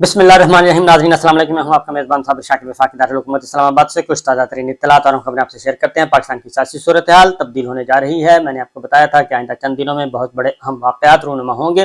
बिस्मिल्लाहिर्रहमानिर्रहीम। नाज़रीन अस्सलाम वालेकुम। मैं हूं आपका मेज़बान साबिर शाकिर वफाकी दारुल हुकूमत इस्लामाबाद से कुछ ताज़ा तरीन इत्तलात और खबरें आपसे शेयर करते हैं। पाकिस्तान की सियासी सूरत हाल तब्दील होने जा रही है। मैंने आपको बताया था कि आइंदा चंद दिनों में बहुत बड़े अहम वाक़यात रूनुमा होंगे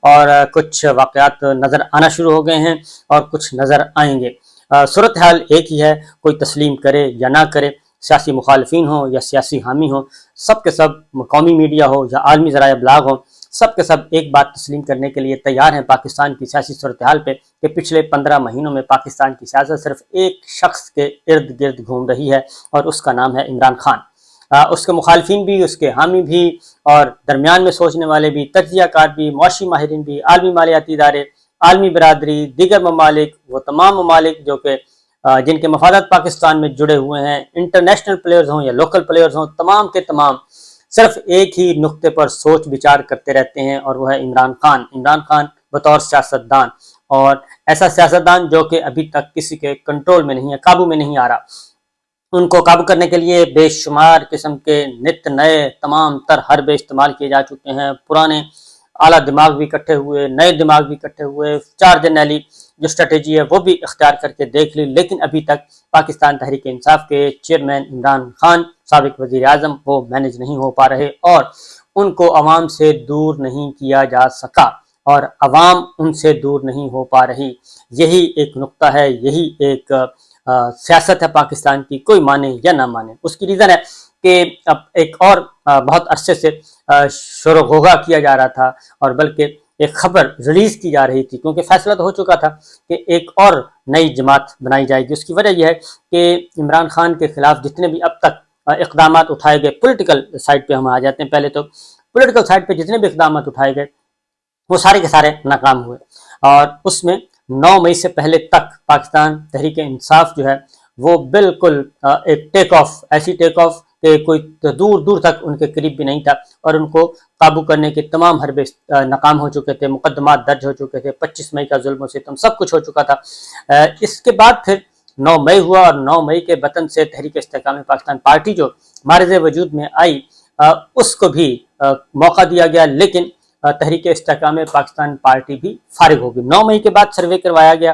और कुछ वाक़यात नज़र आना शुरू हो गए हैं और कुछ नज़र आएंगे। सूरत हाल एक ही है, कोई तस्लीम करे या ना करे, सियासी मुखालफिन हो या सियासी हामी हो, सब के सब कौमी मीडिया हो या आलमी ज़राए ब्लाग हो, सब के सब एक बात तस्लीम करने के लिए तैयार हैं पाकिस्तान की सियासी सूरत हाल पे कि पिछले 15 महीनों में पाकिस्तान की सियासत सिर्फ एक शख्स के इर्द गिर्द घूम रही है और उसका नाम है इमरान खान। उसके मुखालफिन भी, उसके हामी भी और दरमियान में सोचने वाले भी, तज्जियाकार भी, मुआशी माहिरीन भी, आलमी मालियाती इदारे, आलमी बरादरी, दीगर ममालिक, वो तमाम ममालिक जो कि जिनके मफादात पाकिस्तान में जुड़े हुए हैं, इंटरनेशनल प्लेयर्स हों या लोकल प्लेयर्स हों, तमाम के तमाम सिर्फ एक ही नुक्ते पर सोच विचार करते रहते हैं और वो है इमरान खान। इमरान खान बतौर सियासतदान, और ऐसा सियासतदान जो कि अभी तक किसी के कंट्रोल में नहीं है, काबू में नहीं आ रहा। उनको काबू करने के लिए बेशुमार किस्म के नित नए तमाम तर हरबे इस्तेमाल किए जा चुके हैं। पुराने आला दिमाग भी इकट्ठे हुए, नए दिमाग भी इकट्ठे हुए, चार जनरली जो स्ट्रेटेजी है वो भी इख्तियार करके देख ली, लेकिन अभी तक पाकिस्तान तहरीक इंसाफ के चेयरमैन इमरान खान, साबिक वजीर आजम, वो मैनेज नहीं हो पा रहे और उनको अवाम से दूर नहीं किया जा सका और अवाम उनसे दूर नहीं हो पा रही। यही एक नुक्ता है, यही एक सियासत है पाकिस्तान की, कोई माने या ना माने। उसकी रीज़न है कि अब एक और बहुत अरसे से शोर घोगा किया जा रहा था और बल्कि एक खबर रिलीज की जा रही थी, क्योंकि फैसला तो हो चुका था कि एक और नई जमात बनाई जाएगी। उसकी वजह यह है कि इमरान खान के खिलाफ जितने भी अब तक इक़दाम उठाए गए, पॉलिटिकल साइड पे हम आ जाते हैं, पहले तो पॉलिटिकल साइड पे जितने भी इक़दाम उठाए गए वो सारे के सारे नाकाम हुए और उसमें 9 मई से पहले तक पाकिस्तान तहरीक इंसाफ जो है वो बिल्कुल एक टेक ऑफ, ऐसी टेक ऑफ कि कोई दूर दूर तक उनके करीब भी नहीं था और उनको काबू करने के तमाम हरबे नाकाम हो चुके थे, मुकदमात दर्ज हो चुके थे, 25 मई का जुल्म सितम सब कुछ हो चुका था। इसके बाद फिर 9 मई हुआ और 9 मई के बतन से तहरीक इस्तेकाम पाकिस्तान पार्टी जो मारिज वजूद में आई, उसको भी मौका दिया गया, लेकिन तहरीक इस्तेकाम पाकिस्तान पार्टी भी फारिग होगी। 9 मई के बाद सर्वे करवाया गया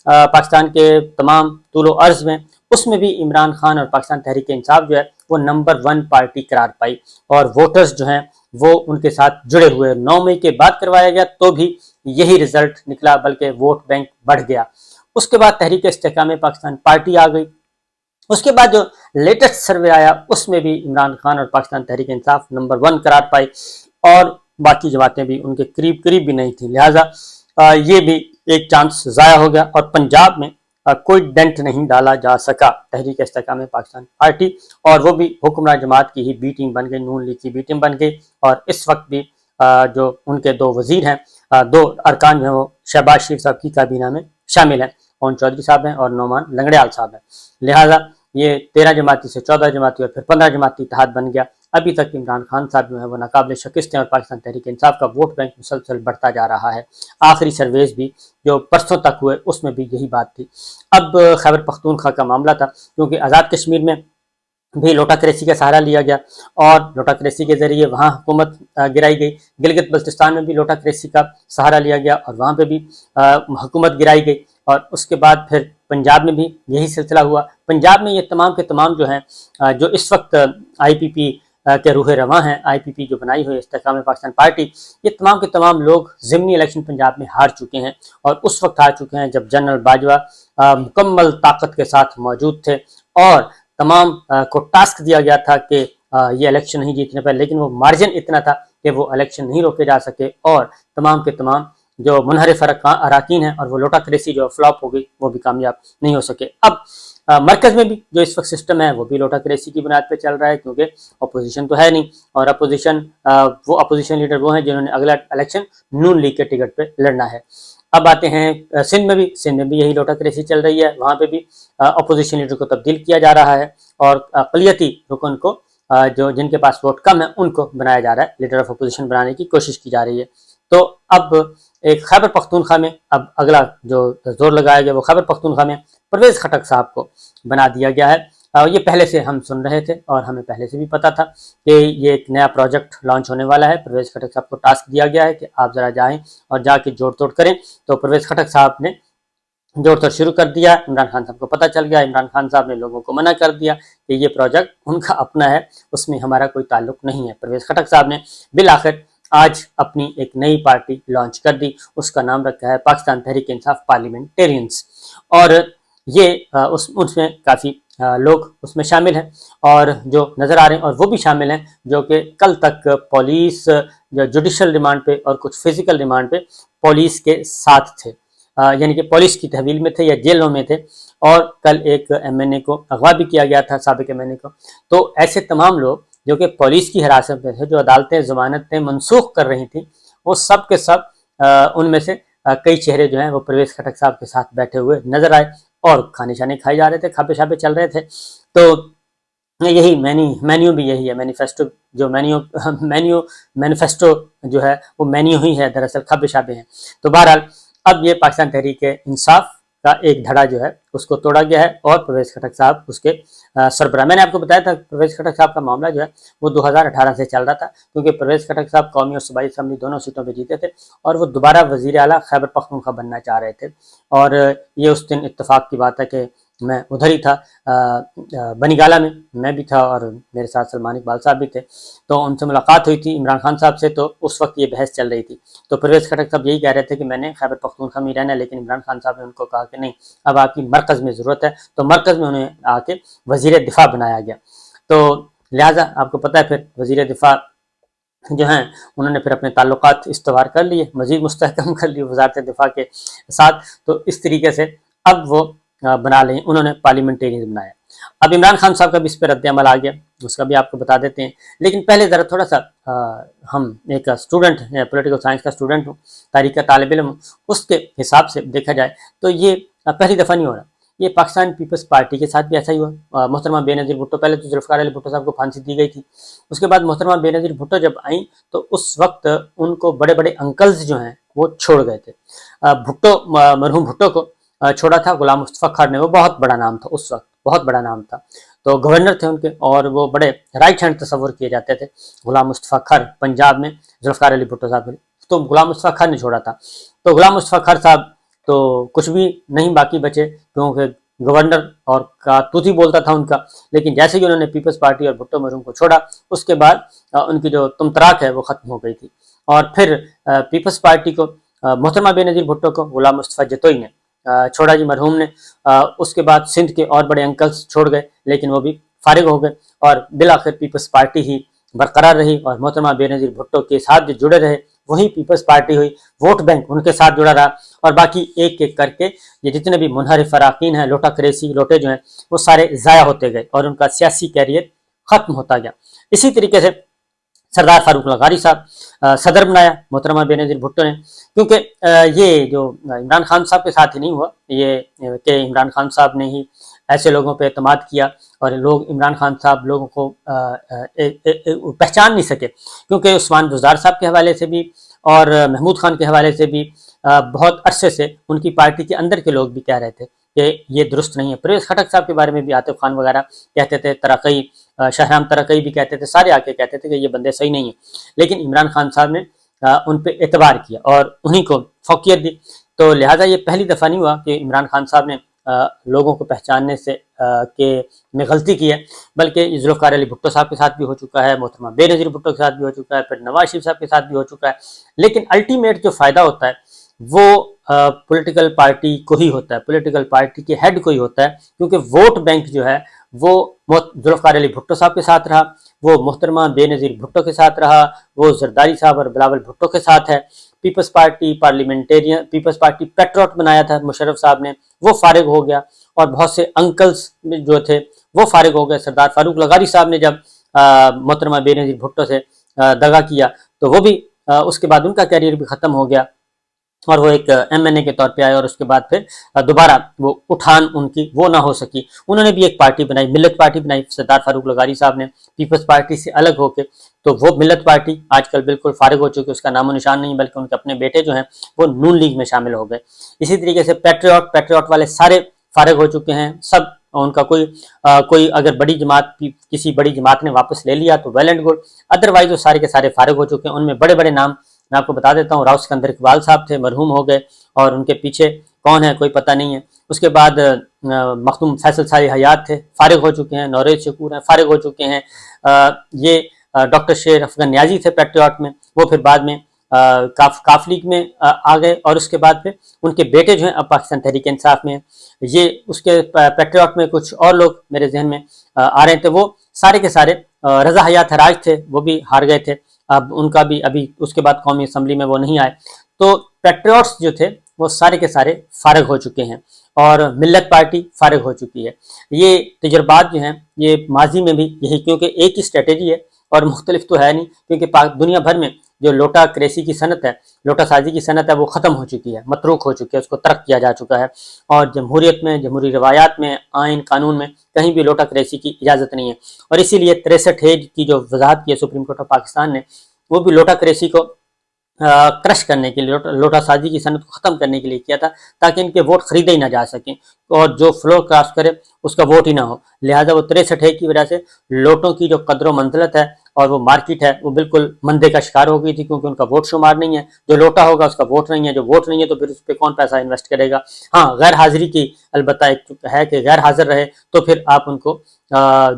पाकिस्तान के तमाम तूलो अर्ज में, उसमें भी इमरान खान और पाकिस्तान तहरीक इंसाफ जो है वो नंबर 1 पार्टी करार पाई और वोटर्स जो हैं वो उनके साथ जुड़े हुए। 9 मई के बाद करवाया गया तो भी यही रिजल्ट निकला, बल्कि वोट बैंक बढ़ गया। उसके बाद तहरीक इस्तेकाम पाकिस्तान पार्टी आ गई। उसके बाद जो लेटेस्ट सर्वे आया उसमें भी इमरान खान और पाकिस्तान तहरीक इंसाफ नंबर 1 करार पाई और बाकी जमातें भी उनके करीब करीब भी नहीं थी, लिहाजा ये भी एक चांस ज़ाया हो गया और पंजाब में कोई डेंट नहीं डाला जा सका तहरीक इस्तेकाम पाकिस्तान पार्टी, और वो भी हुक्मरान जमात की ही बी टीम बन गई, नून लीग की बी टीम बन गई। और इस वक्त भी जो उनके 2 वजीर हैं, 2 अरकान हैं, वो शहबाज शरीफ साहब की काबीना में शामिल हैं, ओन चौधरी साहब हैं और नौमान लंगड़ियाल साहब हैं। लिहाजा ये 13 जमाती से 14 जमाती और फिर 15 जमाती इत्तेहाद बन गया। अभी तक इमरान खान साहब जो है वो नाकाबिल शिकस्त हैं और पाकिस्तान तहरीक इंसाफ का वोट बैंक मुसलसल बढ़ता जा रहा है। आखिरी सर्वेज भी जो परसों तक हुए उसमें भी यही बात थी। अब खैबर पख्तूनख्वा का मामला था, क्योंकि आज़ाद कश्मीर में भी लोटाक्रेसी का सहारा लिया गया और लोटाक्रेसी के जरिए वहाँ हुकूमत गिराई गई। गिलगित बल्तिस्तान में भी लोटाक्रेसी का सहारा लिया गया और वहाँ पे भी हुकूमत गिराई गई और उसके बाद फिर पंजाब में भी यही सिलसिला हुआ। पंजाब में ये तमाम के तमाम जो हैं जो इस वक्त IPP के रूह रवां हैं, IPP जो बनाई हुई इस्तेकाम पाकिस्तान पार्टी, ये तमाम के तमाम लोग ज़िमनी इलेक्शन पंजाब में हार चुके हैं और उस वक्त हार चुके हैं जब जनरल बाजवा मुकम्मल ताकत के साथ मौजूद थे और तमाम को टास्क दिया गया था कि ये इलेक्शन नहीं जीतने पर, लेकिन वो मार्जिन इतना था कि वो इलेक्शन नहीं रोके जा सके और तमाम के तमाम जो मुनहरिफ अराकीन हैं और वो लोटाक्रेसी जो फ्लॉप हो गई वो भी कामयाब नहीं हो सके। अब मरकज़ में भी जो इस वक्त सिस्टम है वो भी लोटाक्रेसी की बुनियाद पर चल रहा है, क्योंकि अपोजिशन तो है नहीं और वो अपोजिशन लीडर वो हैं जिन्होंने अगला इलेक्शन नून लीग के टिकट पर लड़ना है। अब आते हैं सिंध में भी यही लोटाक्रेसी चल रही है। वहाँ पे भी अपोजिशन लीडर को तब्दील किया जा रहा है और अक़लियती रुकन को जो जिनके पास वोट कम है उनको बनाया जा रहा है, लीडर ऑफ अपोजिशन बनाने की कोशिश की जा रही है। तो अब एक खैबर पख्तूनख्वा में अब अगला जो जोर लगाया गया वो खैबर पख्तूनख्वा में परवेज़ खटक साहब को बना दिया गया है। ये पहले से हम सुन रहे थे और हमें पहले से भी पता था कि ये एक नया प्रोजेक्ट लॉन्च होने वाला है। परवेज़ खटक साहब को टास्क दिया गया है कि आप ज़रा जाएं और जाके जोड़ तोड़ करें। तो परवेज़ खटक साहब ने जोर तोड़ शुरू कर दिया। इमरान खान साहब को पता चल गया, इमरान खान साहब ने लोगों को मना कर दिया कि ये प्रोजेक्ट उनका अपना है, उसमें हमारा कोई ताल्लुक नहीं है। परवेज खटक साहब ने बिल आखिर आज अपनी एक नई पार्टी लॉन्च कर दी, उसका नाम रखा है पाकिस्तान तहरीक इंसाफ पार्लियामेंटेरियंस। और ये उसमें काफ़ी लोग उसमें शामिल हैं और जो नज़र आ रहे हैं, और वो भी शामिल हैं जो कि कल तक पुलिस जुडिशल रिमांड पे और कुछ फिजिकल रिमांड पे पुलिस के साथ थे, यानी कि पुलिस की तहवील में थे या जेलों में थे। और कल एक एमएनए को अगवा भी किया गया था, साबिक एमएनए को। तो ऐसे तमाम लोग जो कि पुलिस की हिरासत में थे, जो अदालतें ज़मानतें मनसूख कर रही थी, वो सब के सब उनमें से कई चेहरे जो हैं वो परवेज खटक साहब के साथ बैठे हुए नजर आए और खाने शाने खाए जा रहे थे, खापे शापे चल रहे थे। तो यही मेन्यू भी यही है, मैनिफेस्टो जो मैनिफेस्टो जो है वो मेन्यू ही है, दरअसल खापे शापे हैं। तो बहरहाल अब ये पाकिस्तान तहरीक इंसाफ का एक धड़ा जो है उसको तोड़ा गया है और परवेज खटक साहब उसके सरबराह। मैंने आपको बताया था परवेज खटक साहब का मामला जो है वो 2018 से चल रहा था, क्योंकि परवेज खटक साहब कौमी और सूबाई असम्बली दोनों सीटों पे जीते थे और वो दोबारा वजीर आला खैबर पख्तूनख्वा बनना चाह रहे थे। और ये उस दिन इत्तेफाक की बात है कि मैं उधर ही था, बनीगाला में मैं भी था और मेरे साथ सलमान इकबाल साहब भी थे। तो उनसे मुलाकात हुई थी इमरान खान साहब से, तो उस वक्त ये बहस चल रही थी। तो परवेज खटक साहब यही कह रहे थे कि मैंने खैबर पख्तूनख्वा में रहना है, लेकिन इमरान खान साहब ने उनको कहा कि नहीं, अब आपकी मरकज़ में ज़रूरत है। तो मरकज़ में उन्हें आके वज़ीर दिफा बनाया गया। तो लिहाजा आपको पता है फिर वज़ीर दिफा जो हैं उन्होंने फिर अपने ताल्लुकात इस्तवार कर लिए, मज़ीद मुस्तहकम कर लिए वज़ारत दिफा के साथ। तो इस तरीके से अब वो बना लें, उन्होंने पार्लियामेंटेरियन बनाया। अब इमरान खान साहब का भी इस पर रद्द-ए-अमल आ गया, उसका भी आपको बता देते हैं। लेकिन पहले ज़रा थोड़ा सा हम एक स्टूडेंट पॉलिटिकल साइंस का स्टूडेंट हूँ, तारीख का तालिब इल्म, उसके हिसाब से देखा जाए तो ये पहली दफ़ा नहीं हो रहा। ये पाकिस्तान पीपल्स पार्टी के साथ भी ऐसा ही हुआ। मोहतरमा बेनज़ीर भुट्टो, पहले तो जुल्फ़िकार अली भुट्टो साहब को फांसी दी गई थी, उसके बाद मोहतरमा बेनज़ीर भुट्टो जब आई तो उस वक्त उनको बड़े बड़े अंकल्स जो हैं वो छोड़ गए थे। भुट्टो मरहूम भुट्टो को छोड़ा था गुलाम मुस्तफ़ा खान ने, वो बहुत बड़ा नाम था उस वक्त, बहुत बड़ा नाम था। तो गवर्नर थे उनके और वो बड़े राइट हैंड तस्वर किए जाते थे। गुलाम मुस्तफ़ा खर पंजाब में जुल्फ़िकार अली भुट्टो साहब, तो गुलाम मुस्तफ़ा खर ने छोड़ा था। तो गुलाम मुस्तफ़ा खर साहब तो कुछ भी नहीं बाकी बचे, क्योंकि गवर्नर और का तूती बोलता था उनका। लेकिन जैसे ही उन्होंने पीपल्स पार्टी और भुट्टो मरहूम को छोड़ा, उसके बाद उनकी जो तुमतराक है वो ख़त्म हो गई थी। और फिर पीपल्स पार्टी को मोहतरमा बेनज़ीर भुट्टो को गुलाम मुस्तफ़ा जतोई ने छोड़ा जी, मरहूम ने। उसके बाद सिंध के और बड़े अंकल्स छोड़ गए, लेकिन वो भी फारिग हो गए और बिलाखिर पीपल्स पार्टी ही बरकरार रही और मोहतरमा बेनज़ीर भुट्टो के साथ जो जुड़े रहे वही पीपल्स पार्टी हुई। वोट बैंक उनके साथ जुड़ा रहा और बाकी एक एक करके ये जितने भी मुनहरिफ अराकीन हैं, लोटा करेसी लोटे जो हैं, वो सारे ज़ाया होते गए और उनका सियासी कैरियर ख़त्म होता गया। इसी तरीके से सरदार फारूक लगारी साहब सदर बनाया मोहतरमा बेनज़ीर भुट्टो ने, क्योंकि ये जो इमरान खान साहब के साथ ही नहीं हुआ, ये कि इमरान खान साहब ने ही ऐसे लोगों पे एतमाद किया और लोग इमरान खान साहब लोगों को पहचान नहीं सके, क्योंकि उस्मान बुज़दार साहब के हवाले से भी और महमूद खान के हवाले से भी बहुत अरसे से उनकी पार्टी के अंदर के लोग भी कह रहे थे कि ये दुरुस्त नहीं है। परवेज खटक साहब के बारे में भी आतिफ खान वगैरह कहते थे, तरक़ई शाहराम तरक़ई भी कहते थे, सारे आके कहते थे कि ये बंदे सही नहीं है। लेकिन इमरान खान साहब ने उन पर एतबार किया और उन्हीं को फौकियत दी। तो लिहाजा ये पहली दफ़ा नहीं हुआ कि इमरान खान साहब ने लोगों को पहचानने से के में गलती की है, बल्कि जुल्फ़िकार अली भुट्टो साहब के साथ भी हो चुका है, मोहतरमा बेनज़ीर भुट्टो के साथ भी हो चुका है, फिर नवाज शरीफ साहब के साथ भी हो चुका है। लेकिन अल्टीमेट जो फ़ायदा होता है वो पॉलिटिकल पार्टी को ही होता है, पॉलिटिकल पार्टी के हेड को ही होता है, क्योंकि वोट बैंक जो है वो जुल्फ़िकार अली भुट्टो साहब के साथ रहा, वो मोहतरमा बेनज़ीर भुट्टो के साथ रहा, वो जरदारी साहब और बिलावल भुट्टो के साथ है। पीपल्स पार्टी पार्लियामेंटेरियन, पीपल्स पार्टी पेट्रोट बनाया था मुशर्रफ साहब ने, वो फारिग हो गया और बहुत से अंकल्स जो थे वो फारिग हो गए। सरदार फारूक लगारी साहब ने जब मोहतरमा बेनज़ीर भुट्टो से दगा किया तो वो भी उसके बाद उनका कैरियर भी ख़त्म हो गया और वो एक एमएनए के तौर पे आए और उसके बाद फिर दोबारा वो उठान उनकी वो ना हो सकी। उन्होंने भी एक पार्टी बनाई, मिल्लत पार्टी बनाई सरदार फारूक लगारी साहब ने पीपल्स पार्टी से अलग होके। तो वो मिल्लत पार्टी आजकल बिल्कुल फारिग हो चुकी है, उसका नामो निशान नहीं, बल्कि उनके अपने बेटे जो हैं वो नून लीग में शामिल हो गए। इसी तरीके से पेट्रियाट वाले सारे फारिग हो चुके हैं, सब उनका कोई अगर बड़ी जमात किसी बड़ी जमात ने वापस ले लिया तो वेल एंड गुड, अदरवाइज वो सारे के सारे फारिग हो चुके हैं। उनमें बड़े बड़े नाम मैं आपको बता देता हूँ, राव सिकंदर इकबाल साहब थे, मरहूम हो गए और उनके पीछे کون ہے کوئی پتہ نہیں ہے۔ اس کے بعد مخدوم فیصل ساری حیات تھے، فارغ ہو چکے ہیں، نوریز شکور ہیں، فارغ ہو چکے ہیں۔ یہ ڈاکٹر شیر افغان نیازی تھے پیٹریاٹ میں، وہ پھر بعد میں کاف لیگ میں آ گئے، اور اس کے بعد پھر ان کے بیٹے جو ہیں اب پاکستان تحریک انصاف میں ہیں۔ یہ اس کے پیٹریاٹ میں کچھ اور لوگ میرے ذہن میں آ رہے تھے، وہ سارے کے سارے رضا حیات حراج تھے، وہ بھی ہار گئے تھے، اب ان کا بھی ابھی اس کے بعد قومی اسمبلی میں وہ نہیں آئے۔ تو پیٹریاٹس جو تھے وہ سارے کے سارے فارغ ہو چکے ہیں، اور ملت پارٹی فارغ ہو چکی ہے۔ یہ تجربات جو ہیں یہ ماضی میں بھی یہی، کیونکہ ایک ہی اسٹریٹجی ہے اور مختلف تو ہے نہیں، کیونکہ دنیا بھر میں جو لوٹا کریسی کی صنعت ہے، لوٹا سازی کی صنعت ہے، وہ ختم ہو چکی ہے، متروک ہو چکی ہے، اس کو ترک کیا جا چکا ہے، اور جمہوریت میں، جمہوری روایات میں، آئین قانون میں کہیں بھی لوٹا کریسی کی اجازت نہیں ہے۔ اور اسی لیے 63 کی جو وضاحت کی ہے سپریم کورٹ آف پاکستان نے، وہ بھی لوٹا کریسی کو کرش کرنے کے لیے، لوٹا سازی کی صنعت کو ختم کرنے کے لیے کیا تھا، تاکہ ان کے ووٹ خریدے ہی نہ جا سکیں، اور جو فلور کراس کرے اس کا ووٹ ہی نہ ہو۔ لہٰذا وہ 63 کی وجہ سے لوٹوں کی جو قدر و منزلت ہے اور وہ مارکیٹ ہے، وہ بالکل مندے کا شکار ہو گئی تھی، کیونکہ ان کا ووٹ شمار نہیں ہے۔ جو لوٹا ہوگا اس کا ووٹ نہیں ہے، جو ووٹ نہیں ہے تو پھر اس پہ کون پیسہ انویسٹ کرے گا۔ ہاں، غیر حاضری کی البتہ ایک ہے کہ غیر حاضر رہے تو پھر آپ ان کو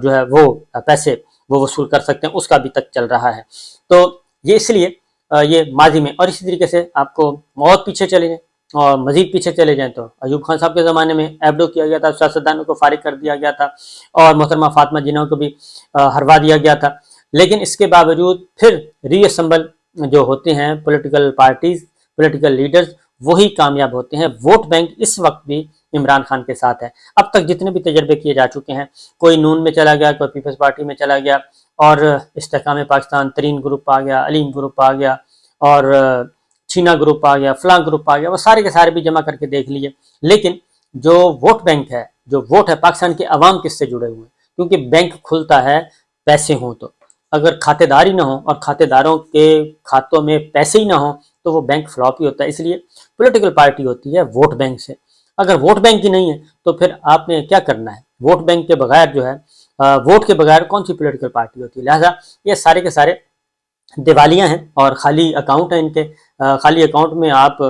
جو ہے وہ پیسے وہ وصول کر سکتے ہیں، اس کا بھی تک چل رہا ہے۔ تو یہ اس لیے یہ ماضی میں، اور اسی طریقے سے آپ کو بہت پیچھے چلے جائیں اور مزید پیچھے چلے جائیں تو ایوب خان صاحب کے زمانے میں ایبڈو کیا گیا تھا، سیاستدانوں کو فارغ کر دیا گیا تھا، اور محترمہ فاطمہ جناح کو بھی ہروا دیا گیا تھا۔ لیکن اس کے باوجود پھر ری اسمبل جو ہوتے ہیں پولیٹیکل پارٹیز، پولیٹیکل لیڈرز، وہی کامیاب ہوتے ہیں۔ ووٹ بینک اس وقت بھی عمران خان کے ساتھ ہے۔ اب تک جتنے بھی تجربے کیے جا چکے ہیں، کوئی نون میں چلا گیا، کوئی پیپلز پارٹی میں چلا گیا، اور استحکام پاکستان ترین گروپ آ گیا، علیم گروپ آ گیا، اور چھینا گروپ آ گیا، فلاں گروپ آ گیا، وہ سارے کے سارے بھی جمع کر کے دیکھ لیے، لیکن جو ووٹ بینک ہے، جو ووٹ ہے پاکستان کے عوام کس سے جڑے ہوئے ہیں، کیونکہ بینک کھلتا ہے پیسے ہوں تو، اگر کھاتے دار ہی نہ ہو اور کھاتے داروں کے کھاتوں میں پیسے ہی نہ ہوں تو وہ بینک فلاپ ہی ہوتا ہے۔ اس لیے پولیٹیکل پارٹی ہوتی ہے ووٹ بینک سے۔ اگر ووٹ بینک ہی نہیں ہے تو پھر آپ نے کیا کرنا ہے؟ ووٹ بینک کے بغیر جو ہے، ووٹ کے بغیر کون سی پولیٹیکل پارٹی ہوتی ہے؟ لہٰذا یہ سارے کے سارے دیوالیاں ہیں اور خالی اکاؤنٹ ہیں ان کے۔ خالی اکاؤنٹ میں آپ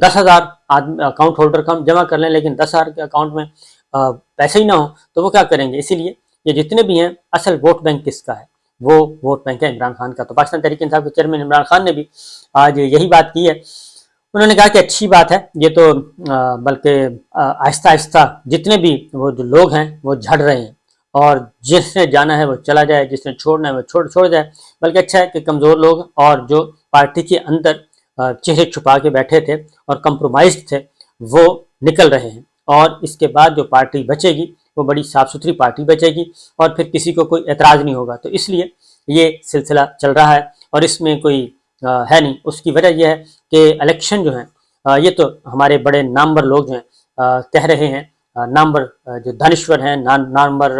10,000 اکاؤنٹ ہولڈر کا جمع کر لیں، لیکن 10,000 کے اکاؤنٹ میں پیسے ہی نہ ہوں تو وہ کیا کریں گے؟ اسی لیے یہ جتنے بھی ہیں، اصل ووٹ بینک کس کا ہے؟ وہ ووٹ بینک ہے عمران خان کا۔ تو پاکستان تحریک انصاف کے چیئرمین عمران خان نے بھی آج یہی بات کی ہے۔ انہوں نے کہا کہ اچھی بات ہے یہ تو، بلکہ آہستہ آہستہ جتنے بھی وہ جو لوگ ہیں وہ جھڑ رہے ہیں، اور جس نے جانا ہے وہ چلا جائے، جس نے چھوڑنا ہے وہ چھوڑ جائے۔ بلکہ اچھا ہے کہ کمزور لوگ اور جو پارٹی کے اندر چہرے چھپا کے بیٹھے تھے اور کمپرومائزڈ تھے، وہ نکل رہے ہیں، اور اس کے بعد جو پارٹی بچے گی وہ بڑی صاف ستھری پارٹی بچے گی، اور پھر کسی کو کوئی اعتراض نہیں ہوگا۔ تو اس لیے یہ سلسلہ چل رہا ہے، اور اس میں کوئی ہے نہیں۔ اس کی وجہ یہ ہے کہ الیکشن جو ہیں، یہ تو ہمارے بڑے نامور لوگ جو ہیں کہہ رہے ہیں، نامور جو دانشور ہیں، نامور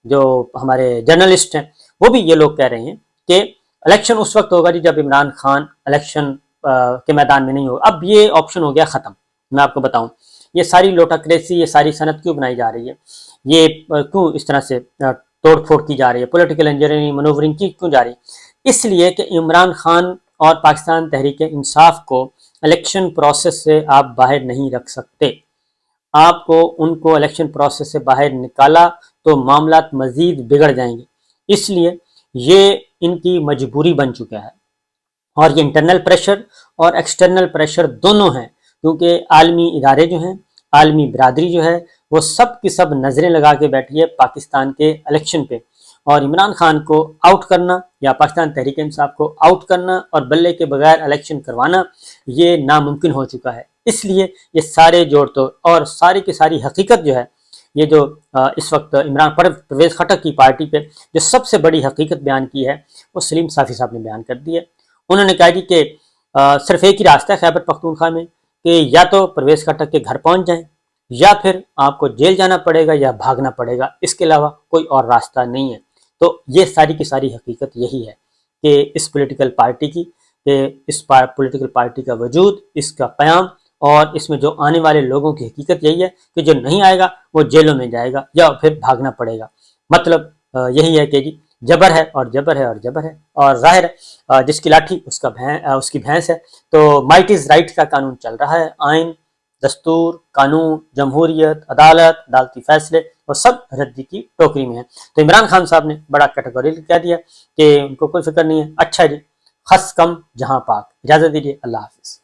جو ہمارے جرنلسٹ ہیں، وہ بھی یہ لوگ کہہ رہے ہیں کہ الیکشن اس وقت ہوگا جب عمران خان الیکشن کے میدان میں نہیں ہوگا۔ اب یہ آپشن ہو گیا ختم۔ میں آپ کو بتاؤں، یہ ساری لوٹا کریسی، یہ ساری صنعت کیوں بنائی جا رہی ہے؟ یہ کیوں اس طرح سے توڑ پھوڑ کی جا رہی ہے؟ پولیٹیکل انجینئرنگ، منورنگ کی کیوں جا رہی ہے؟ اس لیے کہ عمران خان اور پاکستان تحریک انصاف کو الیکشن پروسیس سے آپ باہر نہیں رکھ سکتے۔ آپ کو ان کو الیکشن پروسیس سے باہر نکالا تو معاملات مزید بگڑ جائیں گے۔ اس لیے یہ ان کی مجبوری بن چکا ہے، اور یہ انٹرنل پریشر اور ایکسٹرنل پریشر دونوں ہیں، کیونکہ عالمی ادارے جو ہیں، عالمی برادری جو ہے، وہ سب کی سب نظریں لگا کے بیٹھی ہے پاکستان کے الیکشن پہ، اور عمران خان کو آؤٹ کرنا یا پاکستان تحریک انصاف کو آؤٹ کرنا اور بلے کے بغیر الیکشن کروانا یہ ناممکن ہو چکا ہے۔ اس لیے یہ سارے جوڑ توڑ اور ساری کی ساری حقیقت جو ہے، یہ جو اس وقت پرویز خٹک کی پارٹی پہ جو سب سے بڑی حقیقت بیان کی ہے، وہ سلیم صافی صاحب نے بیان کر دی ہے۔ انہوں نے کہا جی کہ صرف ایک ہی راستہ ہے خیبر پختونخوا میں، کہ یا تو پرویز خٹک کے گھر پہنچ جائیں، یا پھر آپ کو جیل جانا پڑے گا یا بھاگنا پڑے گا، اس کے علاوہ کوئی اور راستہ نہیں ہے۔ تو یہ ساری کی ساری حقیقت یہی ہے کہ اس پولیٹیکل پارٹی کی، کہ اس پولیٹیکل پارٹی کا وجود، اس کا قیام، اور اس میں جو آنے والے لوگوں کی حقیقت یہی ہے کہ جو نہیں آئے گا وہ جیلوں میں جائے گا یا پھر بھاگنا پڑے گا۔ مطلب یہی ہے کہ جی جبر ہے اور جبر ہے اور جبر ہے، اور ظاہر ہے جس کی لاٹھی اس کی بھینس ہے۔ تو مائٹ از رائٹ کا قانون چل رہا ہے، آئین دستور، قانون، جمہوریت، عدالتی فیصلے وہ سب ردی کی ٹوکری میں ہیں۔ تو عمران خان صاحب نے بڑا کیٹیگوری کہہ دیا کہ ان کو کوئی فکر نہیں ہے۔ اچھا جی، خس کم جہاں پاک، اجازت دیجیے، اللہ حافظ۔